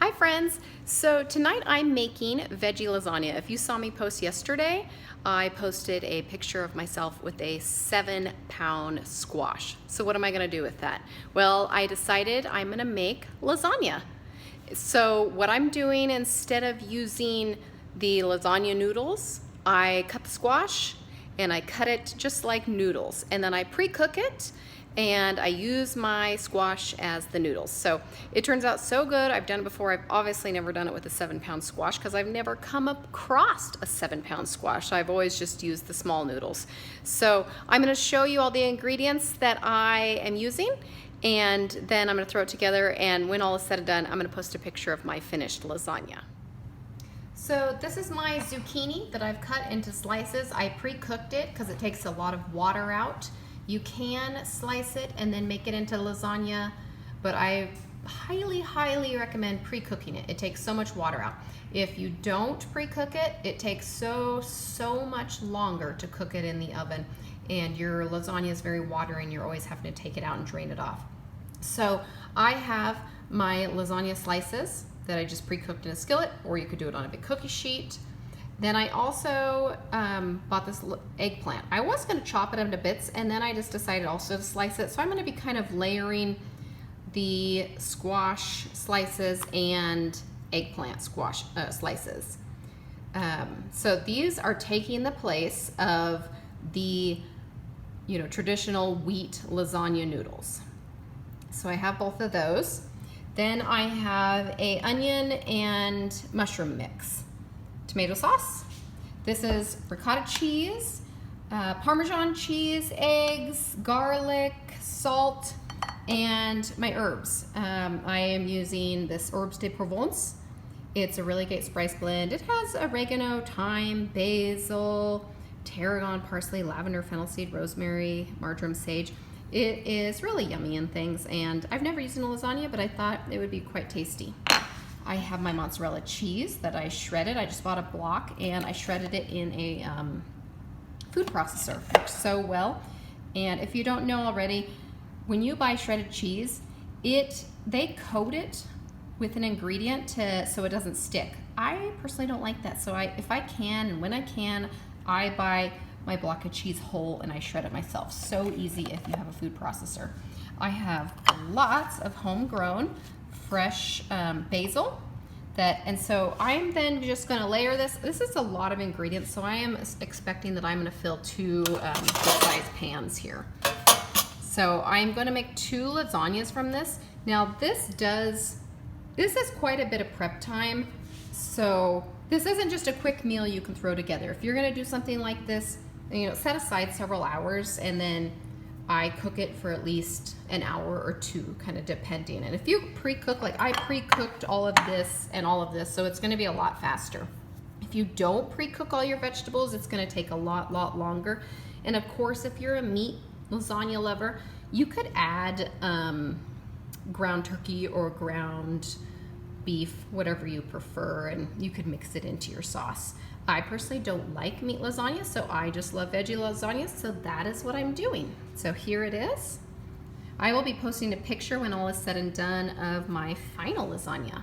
Hi friends! So tonight I'm making veggie lasagna. If you saw me post yesterday, I posted a picture of myself with a 7-pound squash. So what am I going to do with that? Well, I decided I'm going to make lasagna. So what I'm doing, instead of using the lasagna noodles, I cut the squash and I cut it just like noodles, and then I pre-cook it and I use my squash as the noodles. So it turns out so good. I've done it before. I've obviously never done it with a 7-pound squash because I've never come across a 7-pound squash. I've always just used the small noodles. So I'm going to show you all the ingredients that I am using, and then I'm going to throw it together, and when all is said and done, I'm going to post a picture of my finished lasagna. So this is my zucchini that I've cut into slices. I pre-cooked it because it takes a lot of water out. You can slice it and then make it into lasagna, but I highly recommend pre-cooking it. It takes so much water out. If you don't pre-cook it, it takes so much longer to cook it in the oven, and your lasagna is very watery and you're always having to take it out and drain it off. So I have my lasagna slices that I just pre-cooked in a skillet, or you could do it on a big cookie sheet. Then I also bought this eggplant. I was going to chop it into bits, and then I just decided also to slice it. So I'm going to be kind of layering the squash slices and eggplant squash slices. So these are taking the place of the traditional wheat lasagna noodles. So I have both of those. Then I have a onion and mushroom mix. Tomato sauce. This is ricotta cheese, Parmesan cheese, eggs, garlic, salt, and my herbs. I am using this Herbes de Provence. It's a really great spice blend. It has oregano, thyme, basil, tarragon, parsley, lavender, fennel seed, rosemary, marjoram, sage. It is really yummy and things, and I've never used it in a lasagna, but I thought it would be quite tasty. I have my mozzarella cheese that I shredded. I just bought a block and I shredded it in a food processor. Works so well. And if you don't know already, when you buy shredded cheese, they coat it with an ingredient so it doesn't stick. I personally don't like that, so if I can and when I can, I buy my block of cheese whole and I shred it myself. So easy if you have a food processor. I have lots of homegrown fresh basil, and so I'm then just going to layer this. This is a lot of ingredients, so I am expecting that I'm going to fill two full-size pans here. So I'm going to make 2 lasagnas from this. Now this is quite a bit of prep time, so this isn't just a quick meal you can throw together. If you're going to do something like this, set aside several hours, and then I cook it for at least an hour or 2, kind of depending. And if you pre-cook, like I pre-cooked all of this and all of this, so it's going to be a lot faster. If you don't pre-cook all your vegetables, it's going to take a lot longer. And of course, if you're a meat lasagna lover, you could add ground turkey or ground beef, whatever you prefer, and you could mix it into your sauce. I personally don't like meat lasagna, so I just love veggie lasagna, so that is what I'm doing. So here it is. I will be posting a picture when all is said and done of my final lasagna.